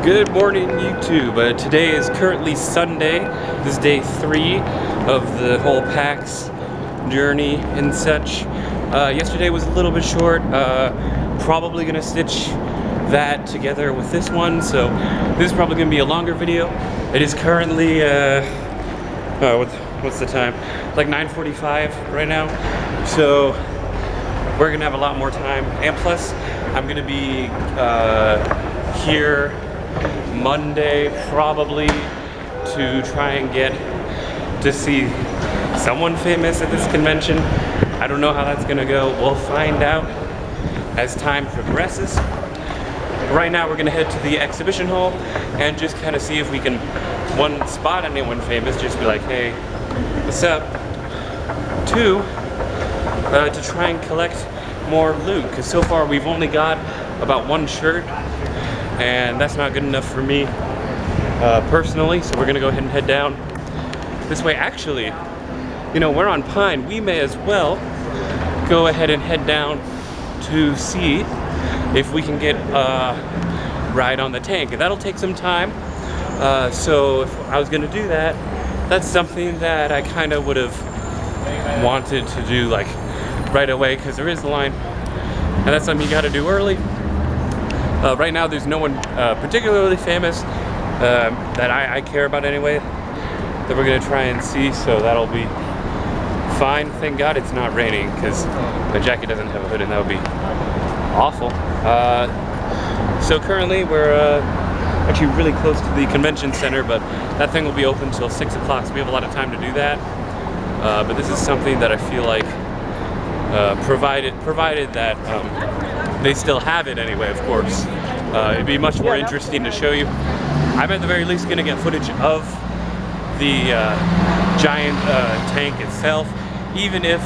Good morning, YouTube. Today is currently Sunday. This is day 3 of the whole PaX journey and such. Yesterday was a little bit short. Probably gonna stitch that together with this one, so this is probably gonna be a longer video. It is currently what's the time? Like 9:45 right now. So we're gonna have a lot more time, and plus I'm gonna be here Monday probably to try and get to see someone famous at this convention. I don't know how that's gonna go. We'll find out as time progresses. Right now we're gonna head to the exhibition hall and just kind of see if we can, one, spot anyone famous, just be like, hey, what's up? 2, to try and collect more loot, because so far we've only got about 1 shirt, and that's not good enough for me personally, so we're gonna go ahead and head down this way. Actually, you know, we're on Pine, we may as well go ahead and head down to see if we can get a ride on the tank, and that'll take some time. So if I was gonna do that, that's something that I kind of would have wanted to do like right away, because there is a line, and that's something you got to do early. Right now there's no one particularly famous that I care about anyway that we're gonna try and see, so that'll be fine. Thank God it's not raining, because my jacket doesn't have a hood and that would be awful. So currently we're actually really close to the convention center, but that thing will be open till 6 o'clock, so we have a lot of time to do that. But this is something that I feel like provided that they still have it anyway, of course. It'd be much more interesting to show you. I'm at the very least gonna get footage of the giant tank itself, even if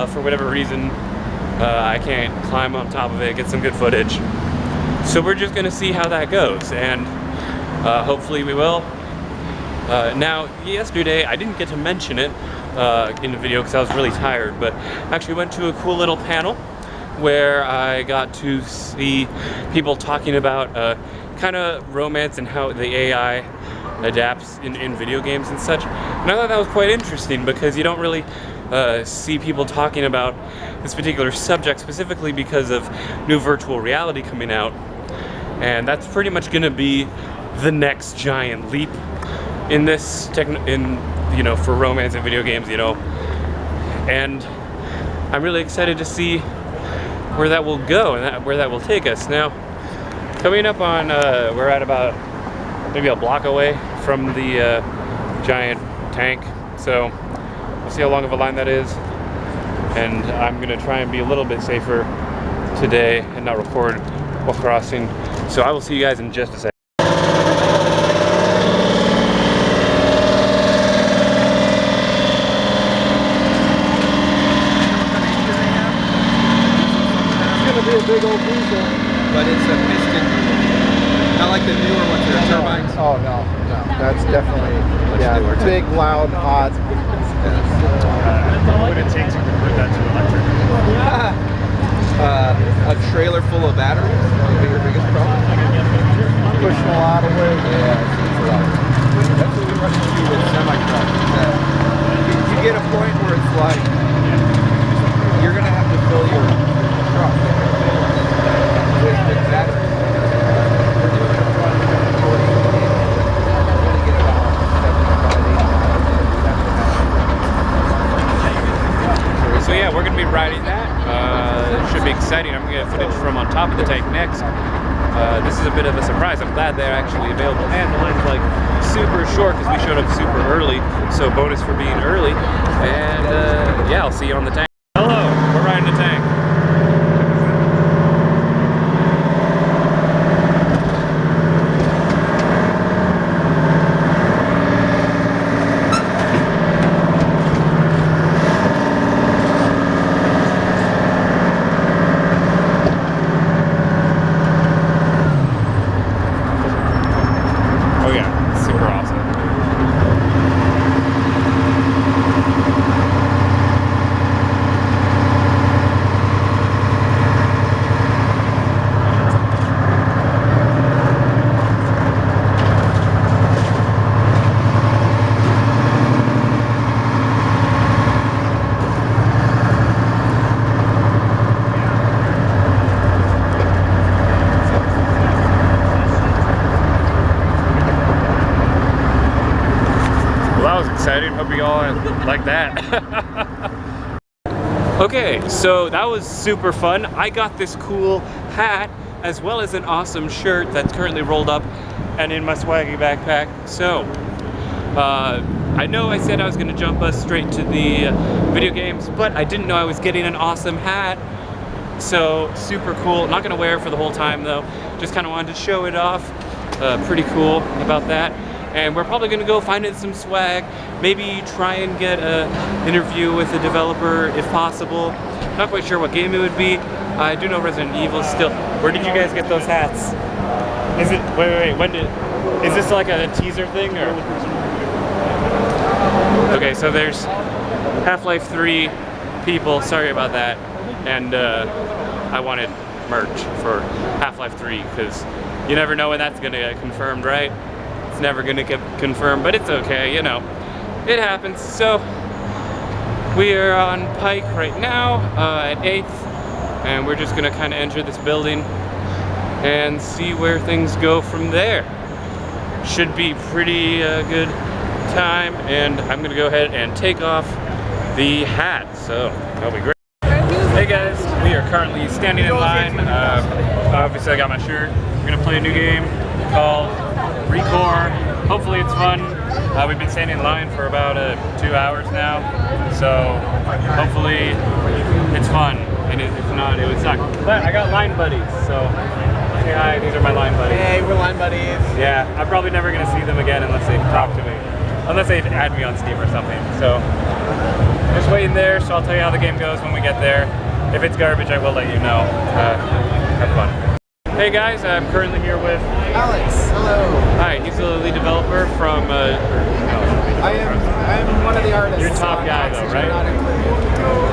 for whatever reason I can't climb on top of it, get some good footage. So we're just gonna see how that goes, and hopefully we will. Now, yesterday I didn't get to mention it in the video because I was really tired, but I actually went to a cool little panel where I got to see people talking about kind of romance and how the AI adapts in video games and such. And I thought that was quite interesting, because you don't really see people talking about this particular subject, specifically because of new virtual reality coming out, and that's pretty much going to be the next giant leap in this you know, for romance in video games, you know. And I'm really excited to see where that will go and where that will take us. Now, coming up on, we're at about maybe a block away from the giant tank, so we'll see how long of a line that is. And I'm gonna try and be a little bit safer today and not record while crossing. So I will see you guys in just a second. Big old diesel, but it's a piston, not like the newer ones that are turbines. Oh no, that's definitely newer, big, loud, hot. What would it take to convert that to electric? A trailer full of batteries would be your biggest problem. Pushing a lot of weight. Yeah, it's a lot. That's what we run into with semi-trucks. You get a point where it's like you're gonna have to fill your truck with batteries. So yeah, we're gonna be riding that. It should be exciting. I'm gonna get footage from on top of the tank next. This is a bit of a surprise. I'm glad they're actually available, and the line's like super short because we showed up super early, so bonus for being early. And yeah, I'll see you on the tank. Hello, we're riding the tank. hope you all like that. Okay, so that was super fun. I got this cool hat as well as an awesome shirt that's currently rolled up and in my swaggy backpack. So, I know I said I was gonna jump us straight to the video games, but I didn't know I was getting an awesome hat. So, super cool. Not gonna wear it for the whole time though. Just kind of wanted to show it off. Pretty cool about that. And we're probably gonna go find it some swag, maybe try and get an interview with a developer if possible. Not quite sure what game it would be. I do know Resident Evil still. Where did you guys get those hats? Is it, wait, when did, is this like a teaser thing or? Okay, so there's Half-Life 3 people, sorry about that. And I wanted merch for Half-Life 3 because you never know when that's gonna get confirmed, right? It's never gonna get confirmed, but it's okay, you know. It happens. So we are on Pike right now at 8th, and we're just gonna kind of enter this building and see where things go from there. Should be pretty good time, and I'm gonna go ahead and take off the hat, so that'll be great. Hey guys, we are currently standing in line. Obviously I got my shirt. We're gonna play a new game called Recore. Hopefully it's fun. We've been standing in line for about 2 hours now, so hopefully it's fun. And if not, it would suck. But I got line buddies, so say hi. These are my line buddies. Hey, we're line buddies. Yeah, I'm probably never gonna see them again unless they talk to me, unless they add me on Steam or something. So just waiting there. So I'll tell you how the game goes when we get there. If it's garbage, I will let you know. Have fun. Hey guys, I'm currently here with Alex, hello. Hi, he's the lead developer from. I'm one of the artists. You're top on guy though, Oxygen, right? Not included.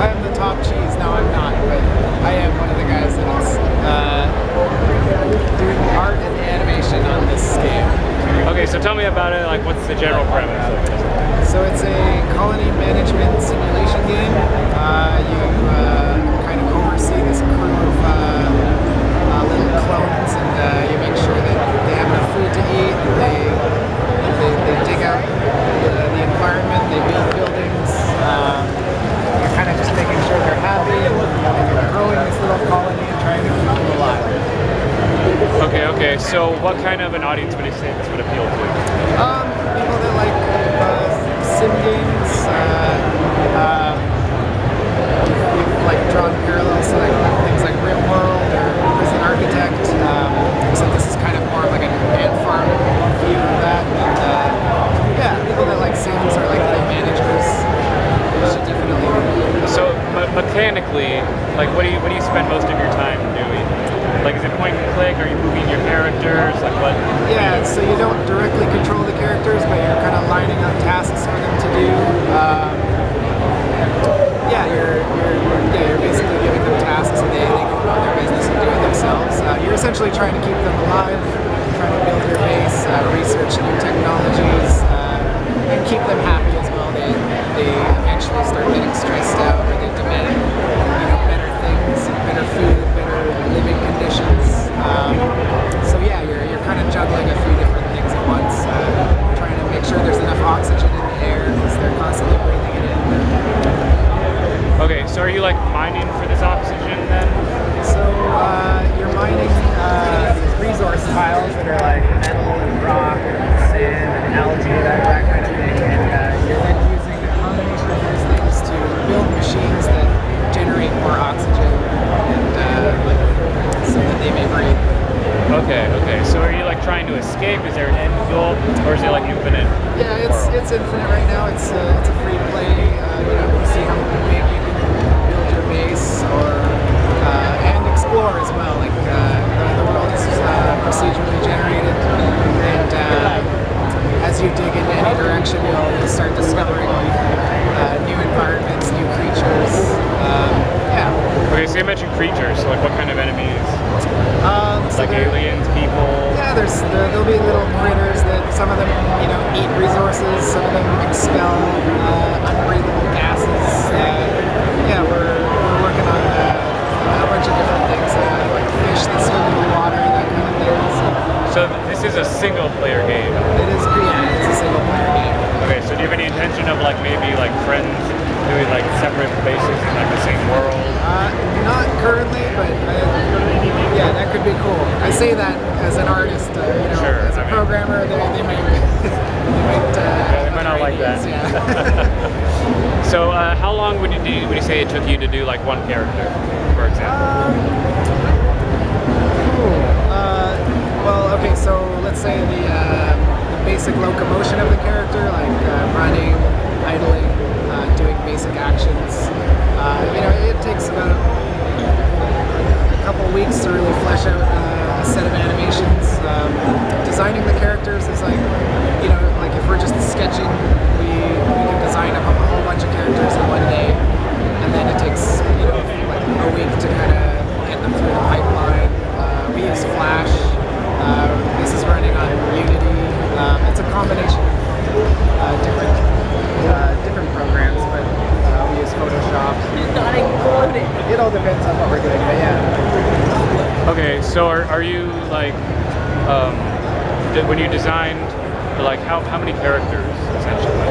I am the top cheese. No, I'm not, but I am one of the guys that is doing the art and the animation on this game. Okay, so tell me about it. Like, what's the general premise of it? So it's a colony management simulation game. You kind of oversee this crew of little clones, and you make sure that they have enough food to eat. They dig out the environment. They build buildings. You're kind of just making sure they're happy, and you're growing this little colony and trying to keep them alive. Okay. So, what kind of an audience would you say this would appeal to? People that like sim games. We've like drawn parallels to like things like RimWorld or Prison Architect. Except this is kind of more like an ant farm view of that. And yeah, people that like sims or like little managers should definitely. So, mechanically, like, what do you spend most of your time doing? Like, is it point and click? Are you moving your characters? Like, what? Yeah, so you don't directly control the characters, but you're kind of lining up tasks for them to do. You're basically giving them tasks, and they go about their business and do it themselves. You're essentially trying to keep them alive, trying to build your base, research new technologies, and keep them happy as well. They eventually start getting stressed out, or they demand better things, better food, better living conditions. So yeah, you're kind of juggling a few different things at once, trying to make sure there's enough oxygen in the air because they're constantly breathing it in. Okay, so are you like mining for this oxygen then? So you're mining resource tiles that are like metal and rock and sand and algae, that kind of thing, and you're then using a combination of those things to build machines that generate more oxygen and so that they may breathe. Okay. So are you like trying to escape? Is there an end goal, or is it like infinite? Yeah, it's infinite right now. It's a free play. You see how big you can build your base, or and explore as well. Like the world is procedurally generated, and as you dig in any direction, you'll start discovering new environments, new creatures. Okay, so you mentioned creatures. So like, what kind of enemies? So Like aliens, people? Yeah, there'll be little critters that some of them, eat resources, some of them expel unbreathable gases. We're working on a bunch of different things, like fish that swim in the water, that kind of thing. So this is a single player game. It's a single player game. Okay, so do you have any intention of like maybe like friends doing like separate bases in like the same world? Not currently, but yeah, that could be cool. I say that as an artist, Sure, as a programmer, they might, They might not like that. Yeah. So how long would you say it took you to do like one character, for example? Well, okay, so let's say the basic locomotion of the character, like running, idling, doing basic actions. It takes about a couple weeks to really flesh out a set of animations. Designing the characters is like if we're just sketching, we can design up a whole bunch of characters in one day, and then it takes like a week to kind of get them through the pipeline. We use Flash. This is running on Unity. It's a combination of different programs, but we use Photoshop. Not included. It all depends on what we're doing, but yeah. Okay, so are you like when you designed like how many characters essentially?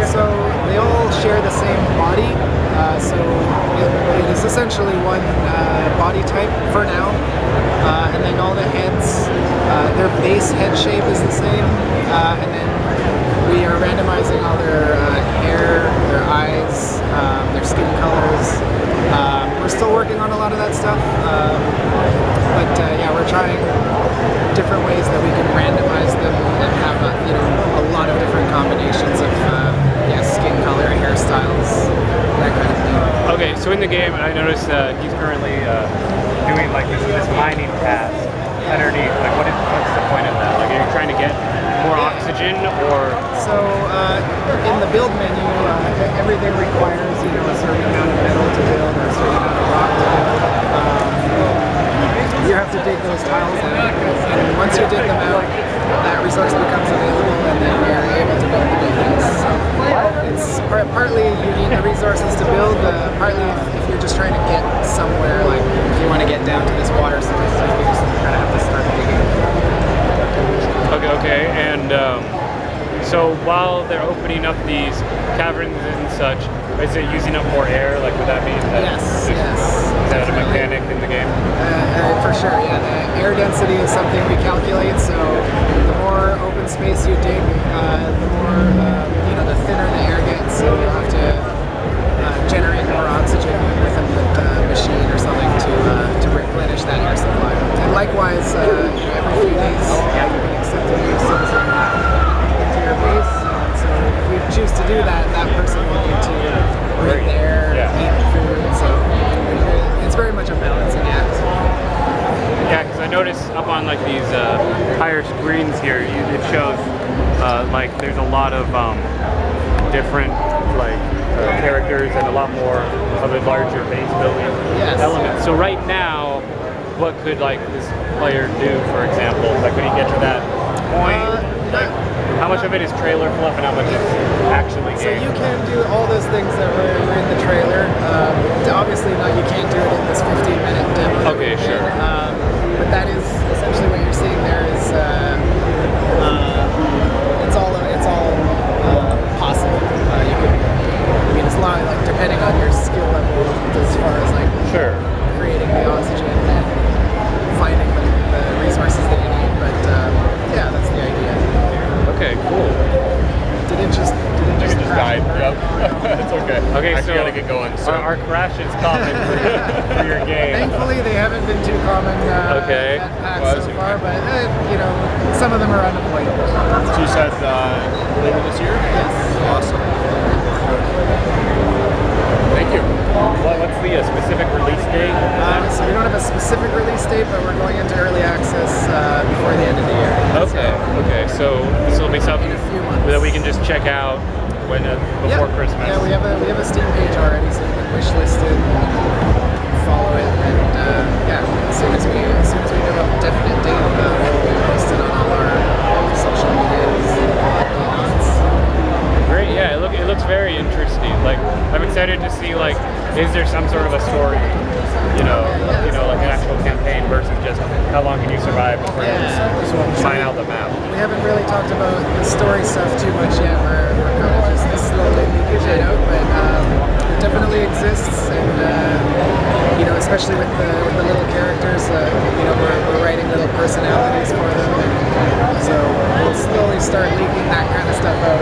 So they all share the same body. So it is essentially one body type for now, and then all the heads, their base head shape is the same, and then we are randomizing all their hair, their eyes, their skin colors. We're still working on a lot of that stuff, but yeah, we're trying different ways that we can randomize them and have a lot of different combinations of skin color, hairstyles, that kind of thing. Okay, so in the game, I noticed he's currently doing like this mining task underneath. Like, what's the point of that? Like, are you trying to get more oxygen, or? So in the build menu, everything requires a certain amount of metal to build or a certain amount of rock to build. You have to dig those tiles out, and once you dig them out, that resource becomes available, and then we are able to build the buildings. So it's partly you need the resources to build, partly if you're just trying to get somewhere, like if you want to get down to this water source, you just kind of have to start digging. Okay, and so while they're opening up these caverns and such, is it using up more air? Like, would that mean that? Yes. Is that a mechanic in the game? For sure, yeah. The air density is something we calculate, so the more open space you dig, the more, the thinner the air gets, so you'll have to generate more oxygen with a machine or something to replenish that air supply. And likewise, every few days, you can accept a new citizen into your base, and so if we choose to do that, that person will need to breathe air, eat food, so it's very much a balancing act. Yeah, because I noticed up on like these higher screens here, it shows like there's a lot of different like characters and a lot more of a larger base building element. So right now, what could like this player do, for example? Like when you get to that point, like how much of it is trailer fluff and how much is actually game? So you can do all those things that were in the trailer. Obviously, you can't do it in this 15-minute demo. Okay, sure. But that is essentially what you're seeing there is it's all possible. You can, it's a lot like depending on your skill level as far as like creating the oxygen and finding the resources that you need. But yeah, that's the idea. Okay, cool. Did it just died. Yep. It's okay. Okay, I so gotta get going. So our crash is common for your game. Thankfully, they haven't been too common at PaX so far, but some of them are unavoidable. you said later this year? Yes. Awesome. Thank you. What's the specific release date? So we don't have a specific release date, but we're going into early access before the end of the year. Okay. So this will be something In a few months. that we can just check out when before Christmas. Yeah, we have a Steam page already, so you can wish list it, follow it, and as soon as we know a definite date, we'll post it on all our social medias. Great. Yeah, it looks very interesting. Like I'm excited to see like is there some sort of a story, like an actual campaign versus just how long can you survive before you find out the map. We haven't really talked about the story stuff too much yet. We're kind of just especially with the little characters. You know, we're writing little personalities for them, and so we'll slowly start leaking that kind of stuff out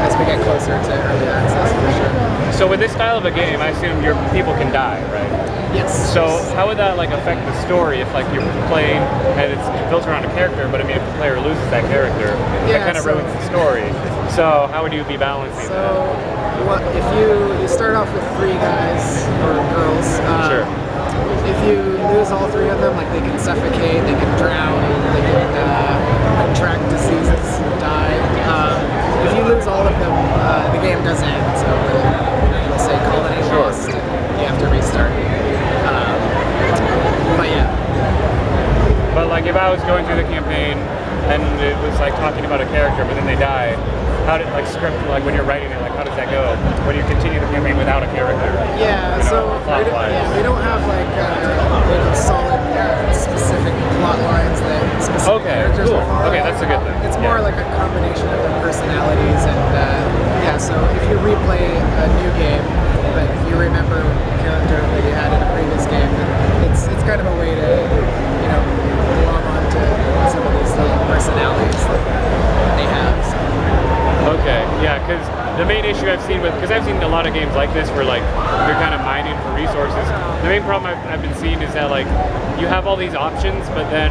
as we get closer to early access for sure. So with this style of a game, I assume your people can die, right? Yes. So how would that like affect the story if like you're playing and it's built around a character, but I mean if the player loses that character, that kind of ruins the story. So how would you be balancing that? If you start off with 3 guys or girls, Sure. if you lose all 3 of them, like they can suffocate, they can drown, they can contract diseases, die. If you lose all of them, the game does end. So it'll say colony lost. You have to restart. But yeah. But like if I was going through the campaign and it was like talking about a character, but then they die, how did like script, like when you're writing it, like how does that go when you continue the campaign without a character? Yeah, you know, so we don't have like solid specific plot lines that specific characters will follow. Okay, that's a good thing. It's more like a combination of their personalities, and yeah. So if you replay a new game, but you remember a character that you had in a previous game, then it's kind of a way to belong on to some of these little personalities that they have. So. Okay, yeah, because the main issue I've seen because I've seen a lot of games like this where like you're kind of mining for resources. The main problem I've been seeing is that like you have all these options, but then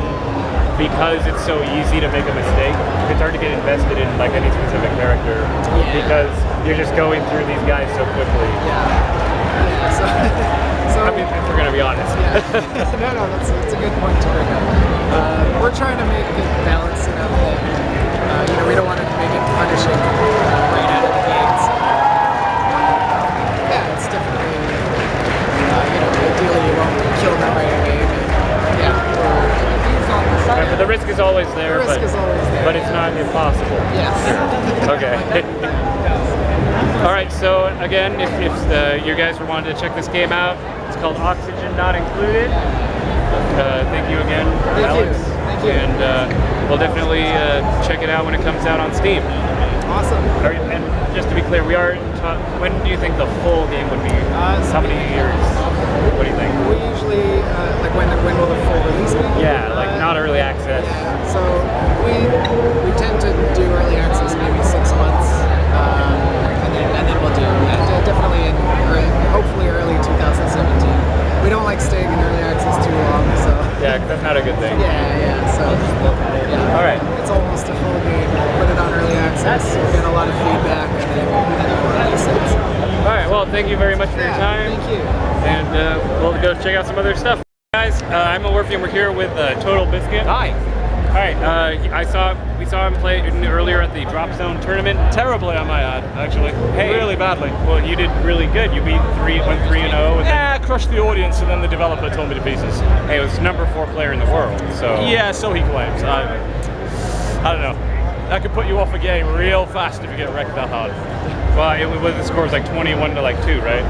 because it's so easy to make a mistake, it's hard to get invested in like any specific character because you're just going through these guys so quickly. Yeah. So I mean, if we're gonna be honest. Yeah. No, that's a good point to bring up. We're trying to make it balanced enough that we don't want to make it punishing right out of the gate. So, yeah, it's definitely ideally you won't kill them right away. But, yeah. But the risk is always there. The risk is always there. But it's not impossible. Yes. Okay. All right. So again, if you guys were wanting to check this game out, it's called Oxygen Not Included. Thank you again, Alex. Thank you. And we'll definitely check it out when it comes out on Steam. Awesome. All right, and just to be clear, when do you think the full game would be? How many years? What do you think? We usually like when will the full release be? Yeah, like not early access. Yeah. So we tend to do early access maybe 6 months, and then we'll do definitely hopefully early 2017. We don't like staying in early access too long, so. Yeah, 'cause that's not a good thing. Yeah. So yeah. All right. It's almost a full game. Put it on early access. We'll get a lot of feedback, and then we'll release it. So. All right. Well, thank you very much for your time. Thank you. And we'll go check out some other stuff. Guys, I'm Elwirfy and we're here with Total Biscuit. Hi. All right, we saw him play earlier at the Drop Zone tournament. Terribly, I might add, actually. Hey, really badly. Well, you did really good. You went 3-0. Yeah, crushed the audience, and then the developer tore me to pieces. Hey, it was number 4 player in the world. So Yeah, so he claims. I don't know. That could put you off a game real fast if you get wrecked that hard. well, the score was like 21 to like 2, right?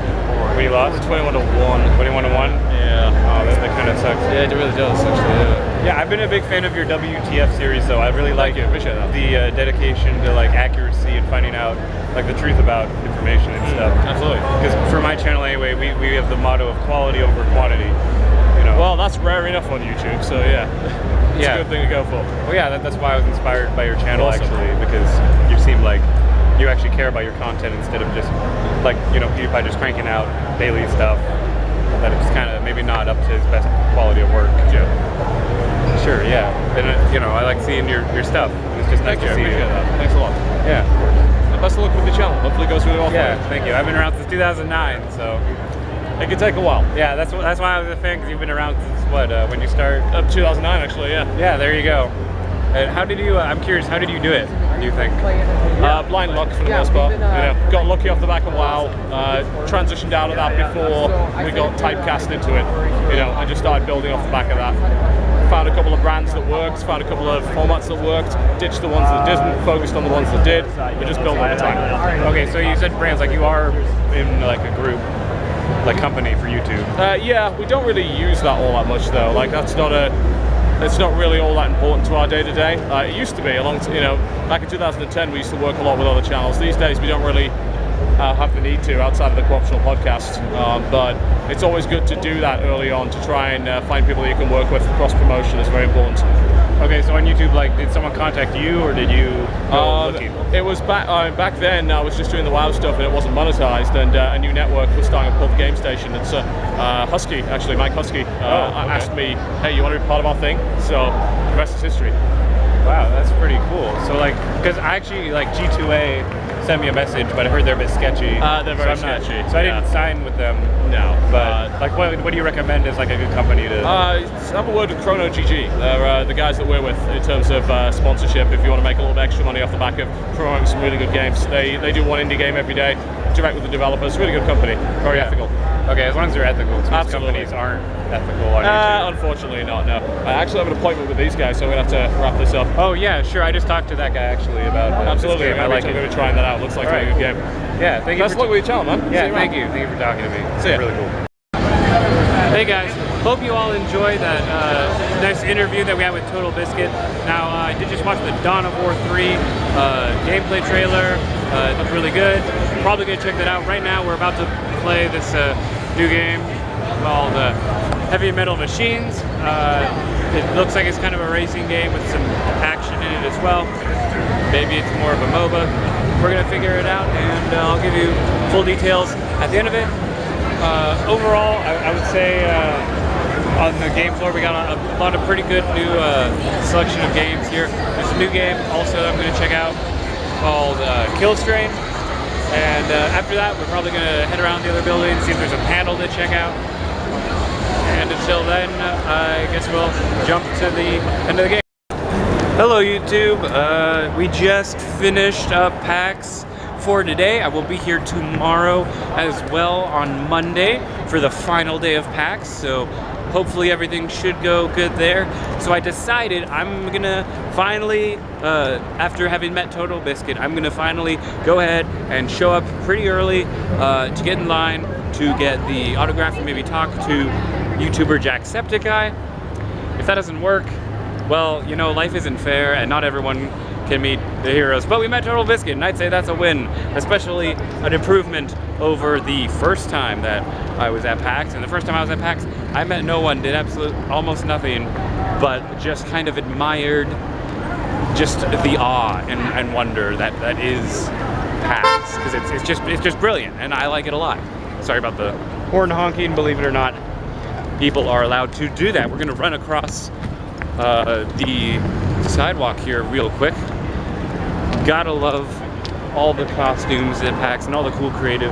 We lost 21 to 1. 21 to 1. Yeah. Oh, that kind of sucks. Yeah, it really does, actually. Yeah, I've been a big fan of your WTF series, though. I really like you. Appreciate that. the dedication to like accuracy and finding out like the truth about information and stuff. Absolutely. Because for my channel anyway, we have the motto of quality over quantity. Well, that's rare enough on YouTube, so yeah. It's a good thing to go for. Well, yeah, that's why I was inspired by your channel Awesome. actually, because you seem like you actually care about your content instead of just like PewDiePie just cranking out daily stuff that it's kind of maybe not up to his best quality of work. Yeah. Sure, yeah, and I like seeing your stuff. It's just nice Thank you, to I see appreciate it. that. Thanks a lot. Yeah, And best of luck with the channel. Hopefully it goes really well for yeah, you. thank you. I've been around since 2009, so It could take a while. yeah, that's why I was a fan, because you've been around since what? When you start? 2009, actually, yeah. Yeah, there you go. And how did you? I'm curious. How did you do it? Do you think? Blind luck for the most part. Got lucky off the back of WoW. Transitioned out of that before we got typecast into it. And just started building off the back of that. Found a couple of brands that worked. Found a couple of formats that worked. Ditched the ones that didn't. Focused on the ones that did. We just built over time. Okay, so you said brands, like you are in like a group, like company for YouTube. Yeah, we don't really use that all that much though. Like it's not really all that important to our day to day. It used to be back in 2010 we used to work a lot with other channels. These days we don't really have the need to outside of the co-optional podcast. But it's always good to do that early on to try and find people that you can work with. Cross promotion is very important. Okay, so on YouTube, like, did someone contact you, or did you go looking? It was back then. I was just doing the WoW stuff, and it wasn't monetized. And a new network was starting up called the Game Station. It's Husky, actually, Mike Husky, asked me, "Hey, you want to be part of our thing?" So the rest is history. Wow, that's pretty cool. So, like, because I actually, like, G2A sent me a message, but I heard they're a bit sketchy. They're very sketchy. So I didn't sign with them. No, But like, what do you recommend as like a good company to? have a word with Chrono GG. They're the guys that we're with in terms of sponsorship. If you want to make a little bit extra money off the back of promoting some really good games, they do one indie game every day, direct with the developers. Really good company, very ethical. Okay, as long as they're ethical. Most Absolutely. companies aren't ethical on YouTube. Unfortunately not. No, I actually have an appointment with these guys, so I'm gonna have to wrap this up. Oh yeah, sure. I just talked to that guy actually about Absolutely, this game. I like I'm it. gonna be trying that out. Looks like a really good game. Yeah, thank you. Best of luck with your channel, man. Yeah, See you thank around. you. Thank you for talking to me. See ya. Really cool. Hey guys, hope you all enjoyed that nice interview that we had with Total Biscuit. Now, I did just watch the Dawn of War 3 gameplay trailer. It looked really good. Probably gonna check that out. Right now, we're about to play this new game called Heavy Metal Machines. It looks like it's kind of a racing game with some action in it as well. Maybe it's more of a MOBA. We're gonna figure it out, and I'll give you full details at the end of it. Overall, I would say on the game floor we got a lot of pretty good new selection of games here. There's a new game also that I'm going to check out called Kill Strain, and after that we're probably going to head around the other building, see if there's a panel to check out. And until then, I guess we'll jump to the end of the game. Hello YouTube, we just finished up PaX for today. I will be here tomorrow as well on Monday for the final day of PaX, so hopefully everything should go good there. So I decided I'm gonna finally, after having met Total Biscuit, I'm gonna finally go ahead and show up pretty early to get in line to get the autograph and maybe talk to YouTuber Jacksepticeye. If that doesn't work, well, you know, life isn't fair and not everyone can meet the heroes. But we met Total Biscuit, and I'd say that's a win, especially an improvement over the first time that I was at PaX. And the first time I was at PaX, I met no one, did almost nothing, but just kind of admired just the awe and wonder that is PaX, because it's just brilliant, and I like it a lot. Sorry about the horn honking. Believe it or not, people are allowed to do that. We're gonna run across the sidewalk here real quick. Gotta love all the costumes at PaX and all the cool creative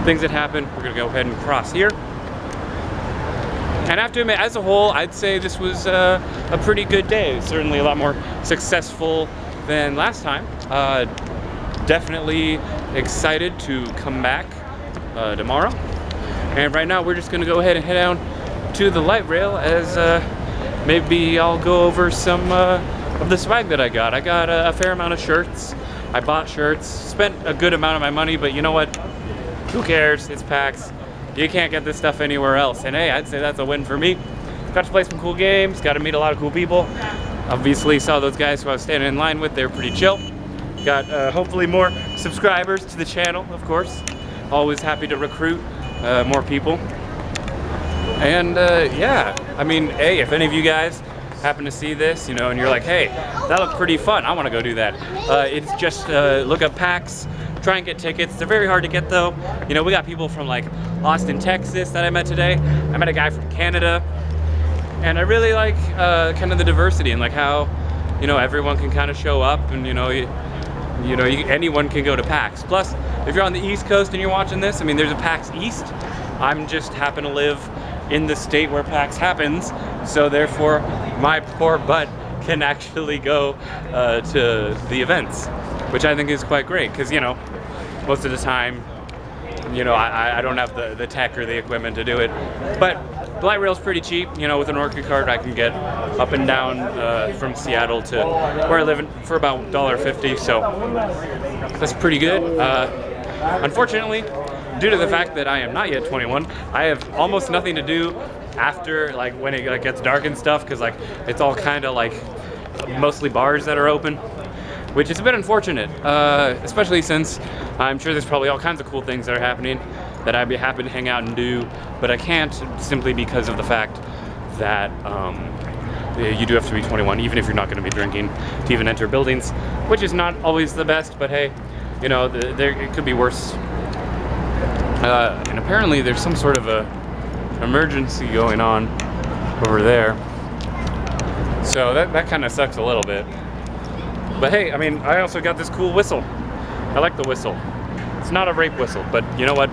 things that happen. We're gonna go ahead and cross here. And I have to admit, as a whole, I'd say this was a pretty good day. Certainly a lot more successful than last time. Definitely excited to come back tomorrow. And right now we're just gonna go ahead and head down to the light rail as maybe I'll go over some of the swag that I got. I got a fair amount of shirts. I bought shirts, spent a good amount of my money, but you know what? Who cares? It's PaX. You can't get this stuff anywhere else. And hey, I'd say that's a win for me. Got to play some cool games, got to meet a lot of cool people. Obviously saw those guys who I was standing in line with, they were pretty chill. Got hopefully more subscribers to the channel, of course. Always happy to recruit more people. And yeah, I mean, hey, if any of you guys happen to see this, you know, and you're like, hey, that looked pretty fun, I want to go do that. It's just look up PaX, try and get tickets. They're very hard to get though. You know, we got people from like Austin, Texas that I met today. I met a guy from Canada, and I really like kind of the diversity and like how, you know, everyone can kind of show up, and you know, anyone can go to PaX. Plus, if you're on the East Coast and you're watching this, I mean, there's a PaX East. I'm just happen to live in the state where PaX happens, so therefore my poor butt can actually go to the events, which I think is quite great, because you know, most of the time, you know, I don't have the tech or the equipment to do it, but the light rail's pretty cheap. You know, with an Orchid card I can get up and down from Seattle to where I live for about $1.50, so that's pretty good. Unfortunately, due to the fact that I am not yet 21, I have almost nothing to do after, like, when it like, gets dark and stuff, because like it's all kind of like mostly bars that are open. which is a bit unfortunate, especially since I'm sure there's probably all kinds of cool things that are happening that I'd be happy to hang out and do, but I can't simply because of the fact that you do have to be 21, even if you're not going to be drinking, to even enter buildings, which is not always the best, but hey, you know, it could be worse. And apparently there's some sort of a emergency going on over there. So that kind of sucks a little bit. But hey, I mean, I also got this cool whistle. I like the whistle. It's not a rape whistle, but you know what?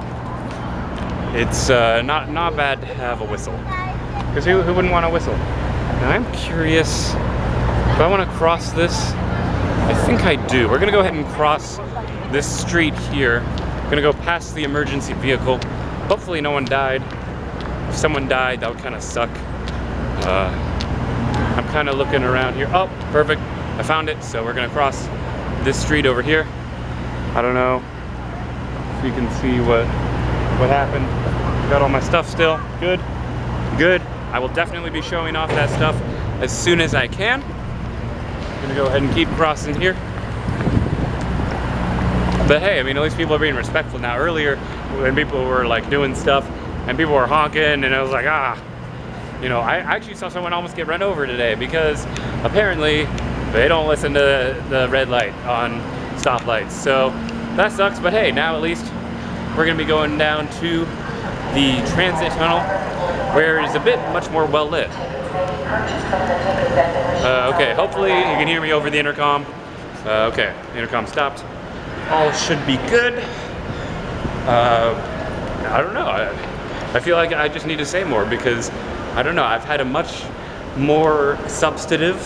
It's not bad to have a whistle. Because who wouldn't want a whistle? Now I'm curious, do I want to cross this? I think I do. We're gonna go ahead and cross this street here. Gonna go past the emergency vehicle. Hopefully no one died. If someone died, that would kind of suck. I'm kind of looking around here. Oh, perfect. I found it. So we're gonna cross this street over here. I don't know if you can see what happened. Got all my stuff still. Good. Good. I will definitely be showing off that stuff as soon as I can. I'm gonna go ahead and keep crossing here. But hey, I mean, at least people are being respectful now. Earlier, when people were like doing stuff and people were honking, and I was like, you know, I actually saw someone almost get run over today because apparently they don't listen to the red light on stoplights. So that sucks, but hey, now at least we're gonna be going down to the transit tunnel where it is a bit much more well lit. Okay, hopefully you can hear me over the intercom. Okay, the intercom stopped. All should be good. I don't know. I feel like I just need to say more because I don't know. I've had a much more substantive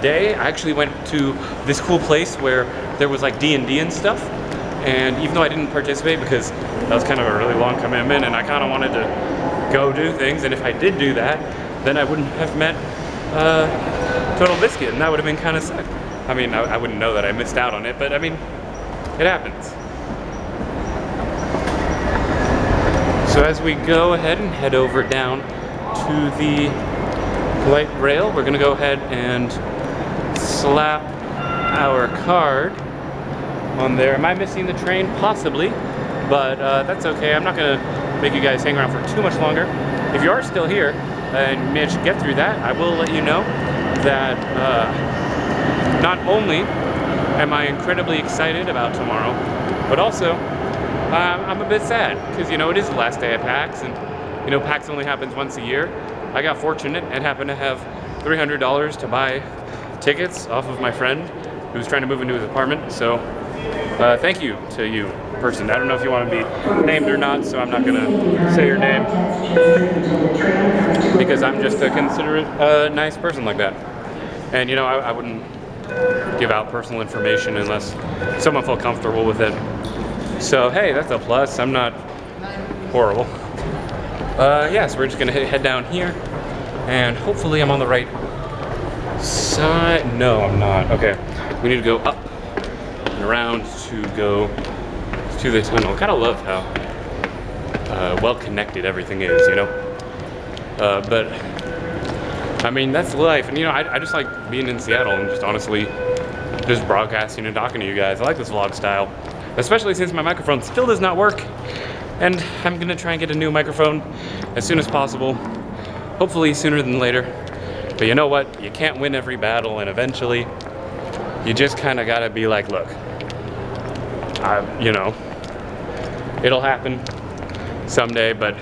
day. I actually went to this cool place where there was like D&D and stuff. And even though I didn't participate because that was kind of a really long commitment and I kind of wanted to go do things, and if I did do that, then I wouldn't have met Total Biscuit, and that would have been kind of sad. I mean, I wouldn't know that I missed out on it, but I mean, it happens. So as we go ahead and head over down to the light rail, we're gonna go ahead and slap our card on there. Am I missing the train? Possibly, but that's okay. I'm not gonna make you guys hang around for too much longer. If you are still here and manage to get through that, I will let you know that not only am I incredibly excited about tomorrow, but also I'm a bit sad because, you know, it is the last day at PaX, and you know, PaX only happens once a year. I got fortunate and happened to have $300 to buy tickets off of my friend who was trying to move into his apartment. So thank you to you, person. I don't know if you want to be named or not, so I'm not gonna say your name because I'm just a considerate, nice person like that. And you know, I wouldn't give out personal information unless someone felt comfortable with it. So hey, that's a plus. I'm not horrible. Yeah, so we're just gonna head down here, and hopefully I'm on the right side. No, I'm not. Okay, we need to go up and around to go to the tunnel. Kind of love how well connected everything is, you know. But I mean, that's life, and you know, I just like being in Seattle and just honestly just broadcasting and talking to you guys. I like this vlog style, especially since my microphone still does not work, and I'm gonna try and get a new microphone as soon as possible, hopefully sooner than later. But you know what? You can't win every battle, and eventually you just kind of gotta be like, look, you know, it'll happen someday, but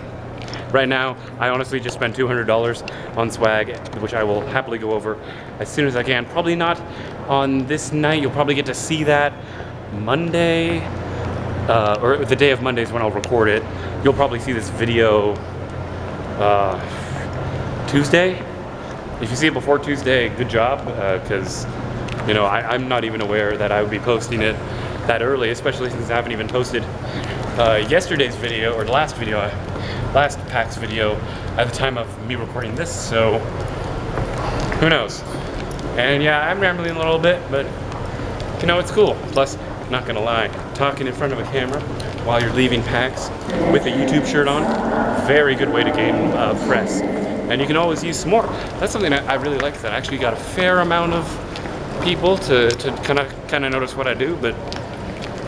right now, I honestly just spent $200 on swag, which I will happily go over as soon as I can. Probably not on this night. You'll probably get to see that Monday, or the day of Mondays when I'll record it. You'll probably see this video Tuesday. If you see it before Tuesday, good job, because you know, I'm not even aware that I would be posting it that early, especially since I haven't even posted yesterday's video, or the last PaX video at the time of me recording this, so who knows. And yeah, I'm rambling a little bit, but you know, it's cool. Plus, not gonna lie, talking in front of a camera while you're leaving PaX with a YouTube shirt on, very good way to gain press. And you can always use some more. That's something I really like, that I actually got a fair amount of people to kind of notice what I do, but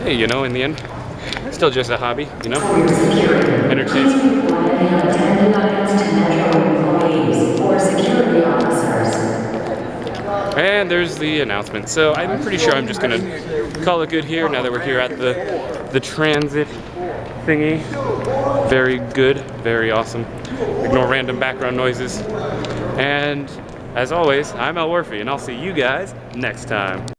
hey, you know, in the end, still just a hobby, you know? Entertainment. And there's the announcement. So I'm pretty sure I'm just gonna call it good here now that we're here at the transit thingy. Very good, very awesome. Ignore random background noises. And as always, I'm Elwirfy, and I'll see you guys next time.